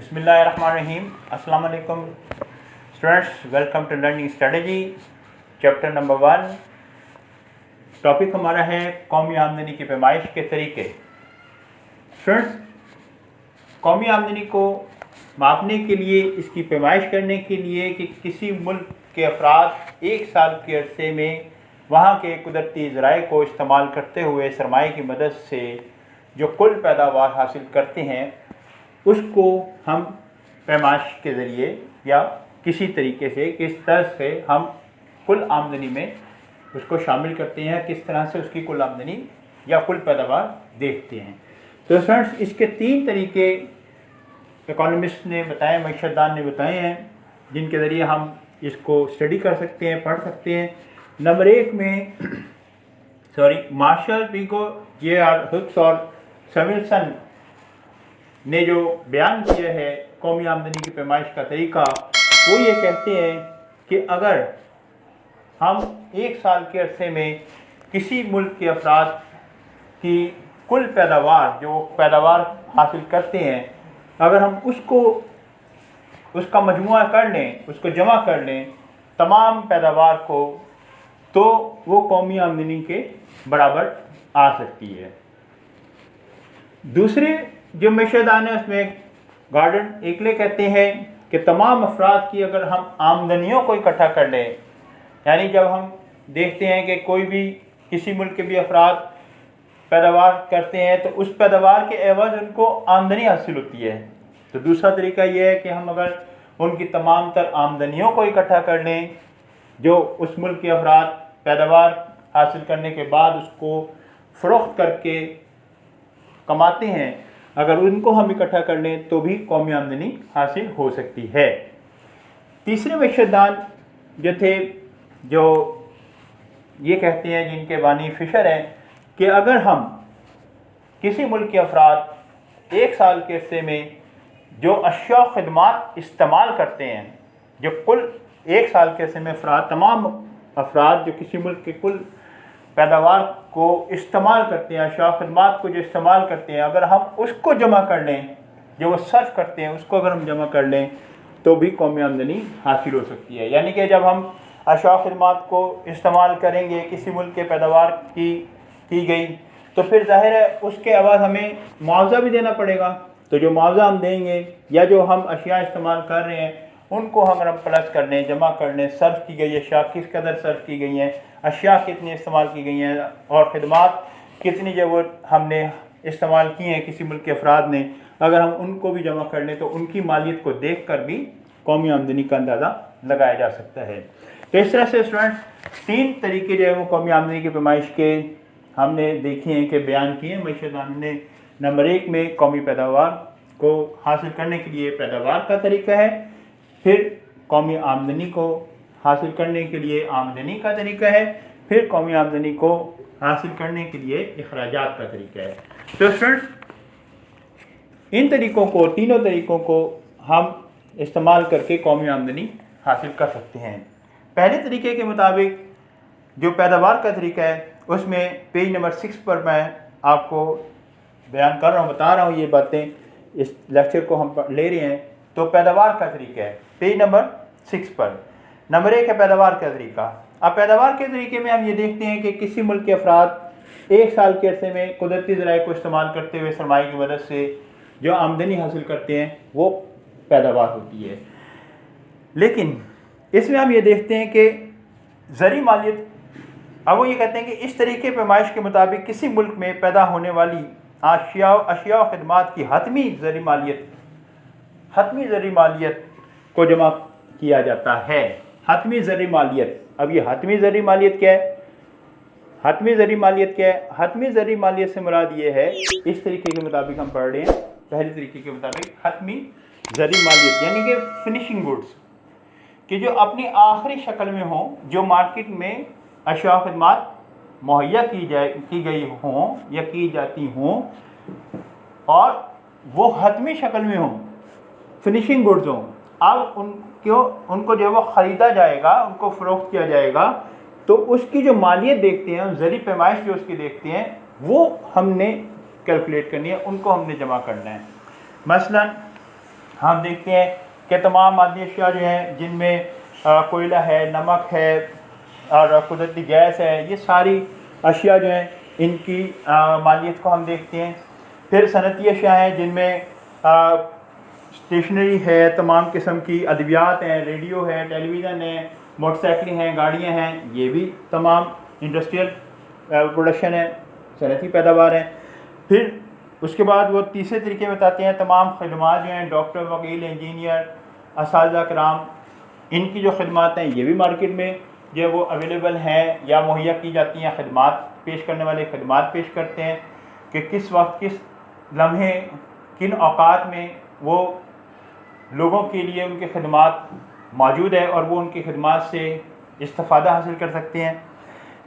बिस्मिल्लाहिर्रहमानिर्रहीम। अस्सलाम वालेकुम students, welcome to learning strategy chapter number 1। Topic हमारा है कौमी आमदनी की पैमाइश के तरीके। स्टूडेंट्स, कौमी आमदनी को मापने के लिए, इसकी पैमाइश करने के लिए कि किसी मुल्क के अफराद एक साल के अरसे में वहाँ के कुदरती ज़राए को इस्तेमाल करते हुए सरमाए की मदद से जो कुल पैदावार हासिल करते हैं उसको हम पैमाइश के ज़रिए या किसी तरीके से, किस तरह से हम कुल आमदनी में उसको शामिल करते हैं, किस तरह से उसकी कुल आमदनी या कुल पैदावार देखते हैं। तो फ्रेंड्स, इसके 3 तरीके इकोनॉमिस्ट ने बताए, मईशतदान ने बताए हैं, जिनके ज़रिए हम इसको स्टडी कर सकते हैं, पढ़ सकते हैं। नंबर 1 में मार्शल, पिको, जे.आर. हुक्स और सैमुएल्सन ने जो बयान किया है कौमी आमदनी की पैमाइश का तरीका, वो ये कहते हैं कि अगर हम एक साल के अरसे में किसी मुल्क के अफराद की कुल पैदावार, जो पैदावार हासिल करते हैं, अगर हम उसका मजमुआ कर लें, उसको जमा कर लें तमाम पैदावार को, तो वो कौमी आमदनी के बराबर आ सकती है। दूसरे जो मईशतदान है उसमें गॉर्डन एकले कहते हैं कि तमाम अफराद की अगर हम आमदनियों को इकट्ठा कर लें, यानी जब हम देखते हैं कि कोई भी किसी मुल्क के भी अफराद पैदावार करते हैं तो उस पैदावार के एवज उनको आमदनी हासिल होती है। तो दूसरा तरीका यह है कि हम अगर उनकी तमाम तर आमदनियों को इकट्ठा कर लें जो उस मुल्क के अफराद पैदावार हासिल करने के बाद उसको फ़रोख्त करके कमाते हैं, अगर उनको हम इकट्ठा कर लें तो भी कौमी आमदनी हासिल हो सकती है। तीसरे मईशतदान जो थे, जो ये कहते हैं, जिनके बानी फिशर हैं, कि अगर हम किसी मुल्क के अफराद एक साल के अरसे में जो अशिया खदमात इस्तेमाल करते हैं, जो कुल एक साल के अरसे में तमाम अफराद जो किसी मुल्क के कुल पैदावार को इस्तेमाल करते हैं, अशिया खदमात को जो इस्तेमाल करते हैं, अगर हम उसको जमा कर लें, जो वो सर्फ करते हैं उसको अगर हम जमा कर लें तो भी कौमी आमदनी हासिल हो सकती है। यानी कि जब हम अशिया खदमात को इस्तेमाल करेंगे किसी मुल्क के पैदावार की गई, तो फिर जाहिर है उसके अवज़ हमें मुआवजा भी देना पड़ेगा। तो जो मुआवजा हम देंगे या जो हम अशिया इस्तेमाल कर रहे हैं उनको हम प्लस कर लें, जमा कर लें, सर्फ की गई अशिया किस कदर सर्फ की गई हैं, अशिया कितनी इस्तेमाल की गई हैं और ख़िदमात कितनी जो वो हमने इस्तेमाल की हैं किसी मुल्क के अफराद ने, अगर हम उनको भी जमा कर लें तो उनकी मालियत को देख कर भी कौमी आमदनी का अंदाज़ा लगाया जा सकता है। तो इस तरह से स्टूडेंट्स 3 तरीके जो है वो कौमी आमदनी की पैमाइश के हमने देखे हैं कि बयान किए हैं मईशतदान ने। नंबर 1 में कौमी पैदावार को हासिल करने के लिए पैदावार का तरीका है, फिर कौमी आमदनी को हासिल करने के लिए आमदनी का तरीका है, फिर कौमी आमदनी को हासिल करने के लिए अखराजात का तरीका है। तो स्टूडेंट्स, इन तरीक़ों को, तीनों तरीक़ों को हम इस्तेमाल करके कौमी आमदनी हासिल कर सकते हैं। पहले तरीके के मुताबिक जो पैदावार का तरीका है उसमें पेज नंबर 6 पर मैं आपको बयान कर रहा हूँ, बता रहा हूँ ये बातें, इस लेक्चर को हम ले रहे हैं। तो पैदावार का तरीका है पेज नंबर 6 पर। नंबर 1 है पैदावार का तरीका। अब पैदावार के तरीके में हम ये देखते हैं कि किसी मुल्क के अफराद एक साल के अरसे में कुदरती ज़राए को इस्तेमाल करते हुए सरमाए की मदद से जो आमदनी हासिल करते हैं वो पैदावार होती है। लेकिन इसमें हम ये देखते हैं कि ज़री मालियत, अब वो ये कहते हैं कि इस तरीके पैमाइश के मुताबिक किसी मुल्क में पैदा होने वाली अशिया और खदमात की हतमी ज़री मालियत को जमा किया जाता है। हतमी ज़री मालियत, अब ये हतमी ज़री मालियत क्या है? हतमी ज़री मालियत क्या है? हतमी ज़री मालियत से मुराद ये है, इस तरीके के मुताबिक हम पढ़ रहे हैं, पहले तरीके के मुताबिक हतमी ज़री मालियत यानी कि फिनिशिंग गुड्स, कि जो अपनी आखिरी शक्ल में हों, जो मार्केट में अशिया खदमात मुहैया की गई हों या की जाती हों और वो हतमी शक्ल में हों, फिनिशिंग गुड्स हों। अब उनको जो है वो ख़रीदा जाएगा, उनको फ़रोख्त किया जाएगा, तो उसकी जो मालियत देखते हैं, ज़री पैमाइश जो उसकी देखते हैं, वो हमने कैलकुलेट करनी है, उनको हमने जमा करना है। मसलन हम देखते हैं कि तमाम मादी अशिया जो हैं जिनमें कोयला है, नमक है और कुदरती गैस है, ये सारी अशिया जो हैं इनकी मालियत को हम देखते हैं। फिर सनती अशिया हैं जिनमें स्टेशनरी है, तमाम किस्म की अद्वियात हैं, रेडियो है, टेलीविज़न है, मोटरसाइकिलें हैं, गाड़ियाँ हैं, ये भी तमाम इंडस्ट्रियल प्रोडक्शन है, सनती पैदावार है। फिर उसके बाद वो तीसरे तरीके बताते हैं तमाम खदमात जो हैं, डॉक्टर, वकील, इंजीनियर, असातिज़ा कराम, इनकी जो खदमात हैं ये भी मार्केट में जो है वो अवेलेबल हैं या मुहैया की जाती हैं। खदमात पेश करने वाले खदमात पेश करते हैं कि किस वक्त, किस लम्हे, किन औकात में वो लोगों के लिए उनके खदमात मौजूद है और वो उनकी खदमात से इस्तिफ़ादा हासिल कर सकते हैं।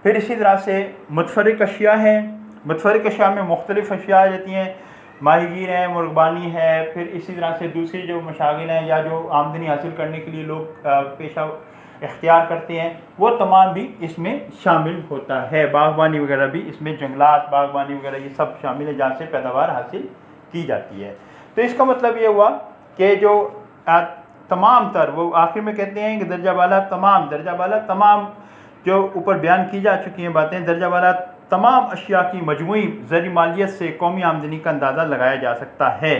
फिर इसी तरह से मुतफ़र्रिक़ अशिया हैं। मुतफ़र्रिक़ अशिया में मुख्तलिफ़ अशिया आ जाती हैं, माहीगीर हैं, मुर्गबानी है। फिर इसी तरह से दूसरी जो मशागिल हैं या जो आमदनी हासिल करने के लिए लोग पेशा इख्तियार करते हैं, वो तमाम भी इसमें शामिल होता है। बागबानी वगैरह भी इसमें, जंगलात, बागबानी वगैरह ये सब शामिल है जहाँ से पैदावार हासिल की जाती है। तो इसका मतलब ये हुआ कि जो तमाम तर, वो आखिर में कहते हैं कि दर्जा वाला तमाम जो ऊपर बयान की जा चुकी हैं बातें, दर्जा वाला तमाम अशिया की मजमूई ज़री मालियत से कौमी आमदनी का अंदाज़ा लगाया जा सकता है।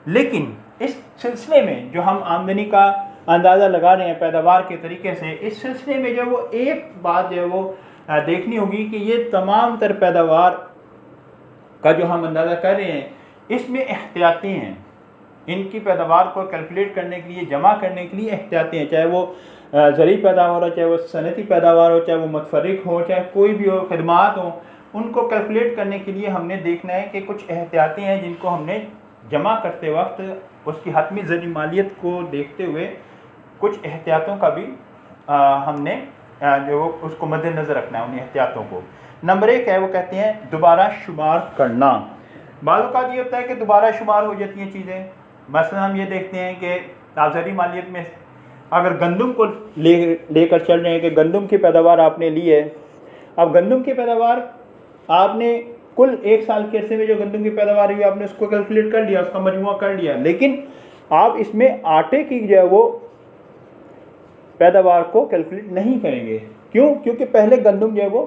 लेकिन इस सिलसिले में जो हम आमदनी का अंदाज़ा लगा रहे हैं पैदावार के तरीके से, इस सिलसिले में जो वो एक बात जो है वो देखनी होगी कि ये तमाम तर पैदावार का जो हम अंदाज़ा कर रहे हैं इसमें एहतियाती हैं। इनकी पैदावार को कैलकुलेट करने के लिए, जमा करने के लिए एहतियाती हैं, चाहे वो ज़रूरी पैदावार हो, चाहे वो सनती पैदावार हो, चाहे वो मुतफ़र्रिक़ हो, चाहे कोई भी हो, खदमात हो, उनको कैलकुलेट करने के लिए हमने देखना है कि कुछ एहतियाती हैं जिनको हमने जमा करते वक्त उसकी हतमी ज़री मालियत को देखते हुए कुछ एहतियातों का भी हमने जो उसको मद्देनज़र रखना है, उन एहतियातों को। नंबर 1 है, वो कहते हैं दोबारा शुमार करना। बाज़ औक़ात ये होता है कि दोबारा शुमार हो जाती हैं चीज़ें। मसलन हम ये देखते हैं कि आप ज़री मालियत में अगर गंदम को लेकर चल रहे हैं कि गंदम की पैदावार आपने ली है, अब गंदम की पैदावार आपने कुल एक साल के अरसे में जो गंदम की पैदावार हुई आपने उसको कैलकुलेट कर लिया, उसका मजमुआ कर लिया, लेकिन आप इसमें आटे की जो है वो पैदावार को कैलकुलेट नहीं करेंगे। क्यों? क्योंकि पहले गंदम जो है वो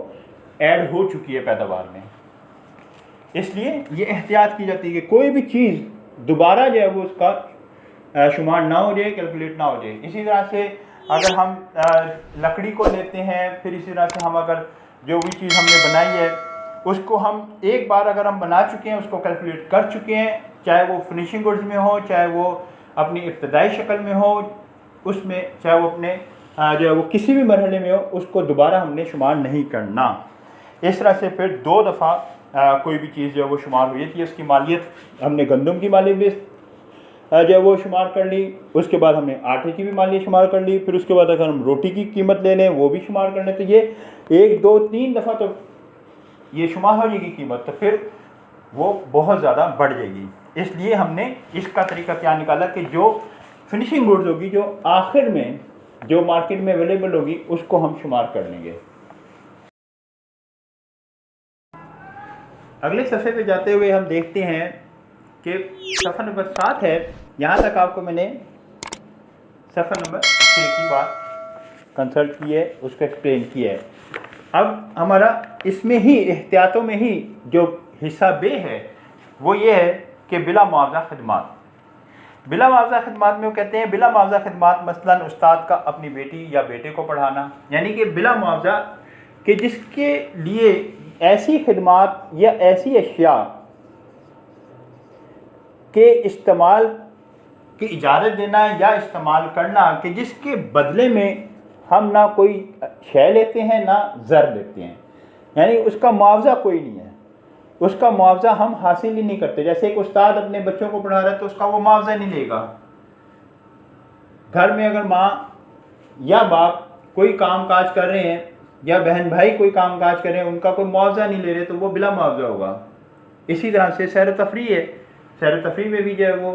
ऐड हो चुकी है पैदावार में। इसलिए ये एहतियात की जाती है कि कोई भी चीज़ दोबारा जो है वो उसका शुमार ना हो जाए, कैलकुलेट ना हो जाए। इसी तरह से अगर हम लकड़ी को लेते हैं, फिर इसी तरह से हम अगर जो भी चीज़ हमने बनाई है उसको हम एक बार अगर हम बना चुके हैं, उसको कैलकुलेट कर चुके हैं, चाहे वो फिनिशिंग गुड्स में हो, चाहे वो अपनी इब्तदाई शक्ल में हो, उसमें चाहे वो अपने जो है वो किसी भी मरहले में हो, उसको दोबारा हमने शुमार नहीं करना। इस तरह से फिर 2 दफ़ा कोई भी चीज़ जो है वो शुमार हुई थी, उसकी मालियत हमने गंदम की मालियत भी जो है वो शुमार कर ली, उसके बाद हमने आटे की भी मालियत शुमार कर ली, फिर उसके बाद अगर हम रोटी की कीमत ले लें वो भी शुमार कर लें, तो ये 1, 2, 3 दफ़ा तो ये शुमार हो जाएगी कीमत, तो फिर वो बहुत ज़्यादा बढ़ जाएगी। इसलिए हमने इसका तरीका क्या निकाला कि जो फिनिशिंग गुड्स होगी, जो आखिर में जो मार्केट में अवेलेबल होगी, उसको हम शुमार कर लेंगे। अगले सफ़े पे जाते हुए हम देखते हैं कि सफ़ा नंबर 7 है। यहाँ तक आपको मैंने सफ़ा नंबर 6 की बात कंसल्ट की है, उसको एक्सप्लेन किया है। अब हमारा इसमें ही एहतियातों में ही जो हिस्सा बे है वो ये है कि बिला मुआवजा खदमात। बिला मुआवजा खदमात में वो कहते हैं बिला मुआवजा खदमात मसलन उस्ताद का अपनी बेटी या बेटे को पढ़ाना, यानी कि बिला मुआवजा कि जिसके लिए ऐसी खदमात या ऐसी अशिया के इस्तेमाल की इजाज़त देना या इस्तेमाल करना कि जिसके बदले में हम ना कोई शय लेते हैं ना ज़र लेते हैं, यानी उसका मुआवजा कोई नहीं है, उसका मुआवजा हम हासिल ही नहीं करते। जैसे एक उस्ताद अपने बच्चों को पढ़ा रहा है तो उसका वो मुआवजा नहीं लेगा। घर में अगर माँ या बाप कोई काम काज कर रहे हैं या बहन भाई कोई काम काज कर रहे हैं, उनका कोई मुआवजा नहीं ले रहे, तो वो बिला मुआवजा होगा। इसी तरह से सैर तफरीह है, सैर तफरीह में भी जो है वो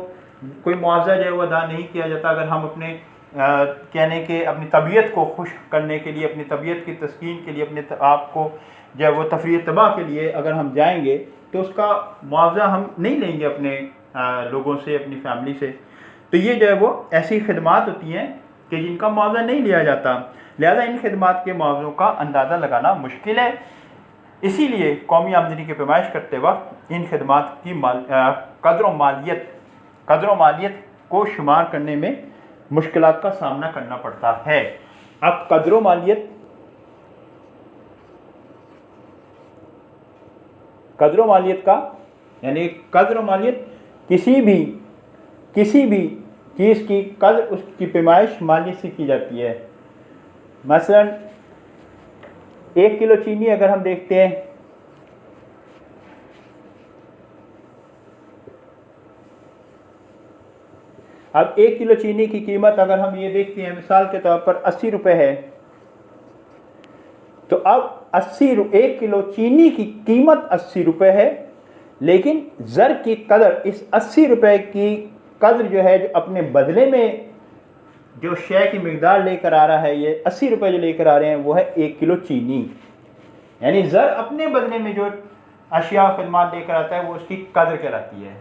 कोई मुआवजा जो है वो अदा नहीं किया जाता। अगर हम अपने कहने के अपनी तबीयत को खुश करने के लिए, अपनी तबीयत की तस्कीन के लिए, अपने आप को जो है वो तफरीह तबाह के लिए अगर हम जाएंगे तो उसका मुआवजा हम नहीं लेंगे अपने लोगों से, अपनी फैमिली से। तो ये जो है वो ऐसी खिदमात होती हैं कि जिनका मुआवजा नहीं लिया जाता, लिहाजा इन खिदमात के मुआवजों का अंदाज़ा लगाना मुश्किल है। इसीलिए कौमी आमदनी की पैमाइश करते वक्त इन खिदमात की कदर व मालियत को शुमार करने में मुश्किलात का सामना करना पड़ता है। अब कदर व मालियत का यानी कदर व मालियत किसी भी चीज़ की कदर उसकी पैमाइश मालियत से की जाती है। मसलन 1 किलो चीनी अगर हम देखते हैं, अब 1 किलो चीनी की कीमत अगर हम ये देखते हैं मिसाल के तौर पर 80 रुपये है, तो अब 1 किलो चीनी की कीमत 80 रुपये है, लेकिन ज़र की कदर इस 80 रुपये की कदर जो है, जो अपने बदले में जो शय की मिकदार लेकर आ रहा है, ये 80 रुपये जो लेकर आ रहे हैं वो है 1 किलो चीनी। यानी ज़र अपने बदले में जो अशिया और खदमात लेकर आता है वो उसकी कदर कहलाती है।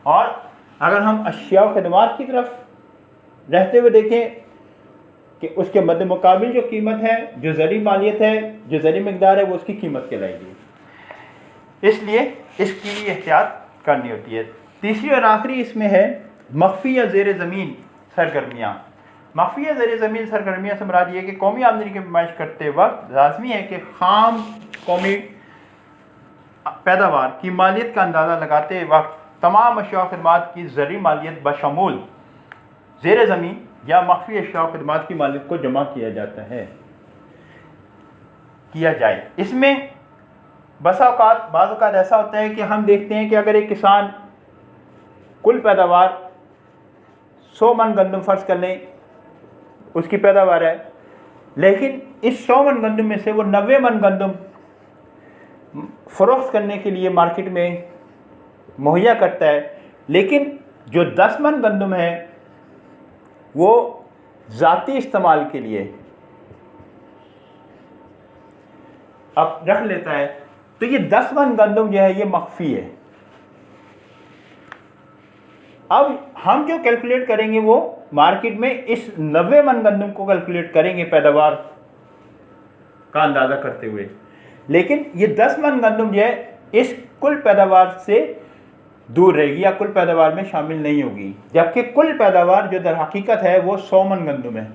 और अगर हम अशिया और खदमात की तरफ रहते हुए देखें कि उसके मद्दे मुकाबिल जो कीमत है, जो ज़री मालियत है, जो ज़री मिकदार है, वो उसकी कीमत कहलाएगी। इसलिए इसकी एहतियात करनी होती है। तीसरी और आखिरी इसमें है मख्फी या ज़ेर ज़मीन सरगर्मियाँ। मख्फी या ज़ेर ज़मीन सरगर्मियाँ से मुराद ये है कि कौमी आमदनी की पैमाइश करते वक्त लाजमी है कि खाम कौमी पैदावार की मालियत का अंदाज़ा लगाते वक्त तमाम अशिया खदमात की ज़री मालियत बशमूल ज़ेर ज़मीन या मख्फी अशिया खदमात की मालियत को जमा किया जाए। इसमें बाज़ औक़ात ऐसा होता है कि हम देखते हैं कि अगर एक किसान कुल पैदावार 100 मन गंदम फ़र्ज़ कर लें उसकी पैदावार है, लेकिन इस 100 मन गंदम में से वो 90 मन गंदम फ़रोख्त करने के लिए मार्केट में मुहैया करता है, लेकिन जो 10 मन गंदम है वो ज़ाती इस्तेमाल के लिए अब रख लेता है, तो ये 10 मन गंदम जो है ये मख्फी है। अब हम जो कैलकुलेट करेंगे वो मार्केट में इस 90 मन गंदम को कैलकुलेट करेंगे पैदावार का अंदाज़ा करते हुए, लेकिन ये 10 मन गंदम जो है इस कुल पैदावार से दूर रहेगी या कुल पैदावार में शामिल नहीं होगी, जबकि कुल पैदावार जो दर हकीकत है वो 100 मन गंदम है।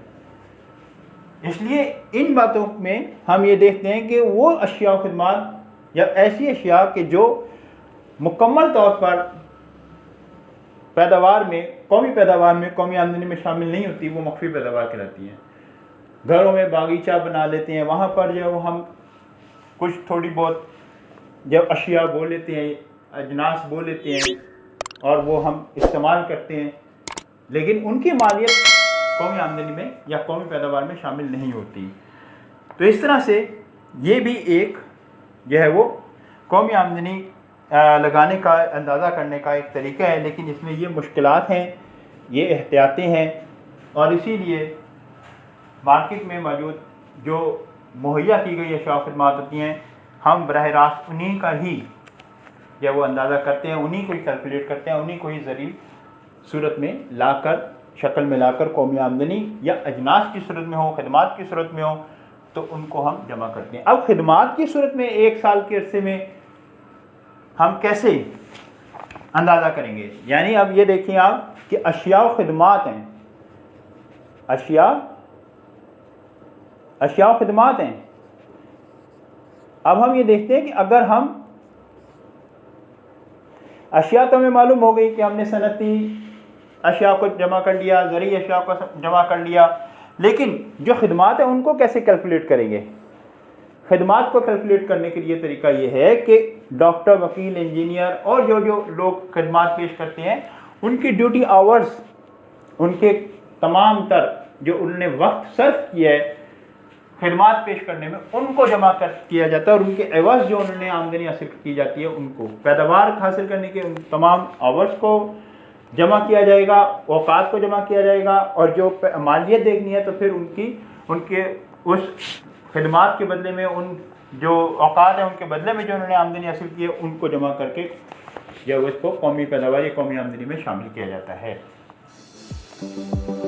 इसलिए इन बातों में हम ये देखते हैं कि वो अशिया व खिदमात या ऐसी अशिया के जो मुकम्मल तौर पर पैदावार में कौमी आमदनी में शामिल नहीं होती, वो मख्फी पैदावार कहलाती हैं। घरों में बागीचा बना लेते हैं, वहाँ पर जो हम कुछ थोड़ी बहुत जब अशिया बो लेते हैं, अजनास बो लेते हैं और वो हम इस्तेमाल करते हैं, लेकिन उनकी मालियत कौमी आमदनी में या कौमी पैदावार में शामिल नहीं होती। तो इस तरह से ये भी एक जो है वो कौमी आमदनी लगाने का अंदाज़ा करने का एक तरीका है, लेकिन इसमें ये मुश्किलात हैं, ये एहतियातें हैं, और इसीलिए मार्केट में मौजूद जो मुहैया की गई अशिया खदमात होती हैं, हम बराह रास्त उन्हीं का ही जब वो अंदाज़ा करते हैं, उन्हीं को ही कैलकुलेट करते हैं, उन्हीं को ही ज़री सूरत में लाकर शक्ल में लाकर कौमी आमदनी या अजनास की सूरत में हो, खदमात की सूरत में हो, तो उनको हम जमा करते हैं। अब खदमात की सूरत में 1 साल के अरसे में हम कैसे अंदाज़ा करेंगे? यानी अब ये देखिए आप कि अशिया व खदमात हैं, अशिया व खदमात हैं। अब हम ये देखते हैं कि अगर हम अशिया तो हमें मालूम हो गई कि हमने सनती अशिया को जमा कर लिया, ज़री अशिया को जमा कर लिया, लेकिन जो खदमात हैं उनको कैसे कैलकुलेट करेंगे? खदमात को कैलकुलेट करने के लिए तरीका ये है कि डॉक्टर, वकील, इंजीनियर और जो लोग खदमात पेश करते हैं उनकी ड्यूटी आवर्स, उनके तमाम तर जो उन्होंने वक्त सर्फ किया है खदमात पेश करने में, उनको जमा किया जाता है, और उनके एवज़ जो उन्होंने आमदनी हासिल की जाती है उनको पैदावार हासिल करने के उन तमाम आवर्स को जमा किया जाएगा, औकात को जमा किया जाएगा, और जो मालियत देखनी है तो फिर उनके उस खदमात के बदले में उन जो औकात हैं उनके बदले में जो उन्होंने आमदनी हासिल की है उनको जमा करके जब इसको कौमी पैदावार या कौमी आमदनी में शामिल किया जाता है। है।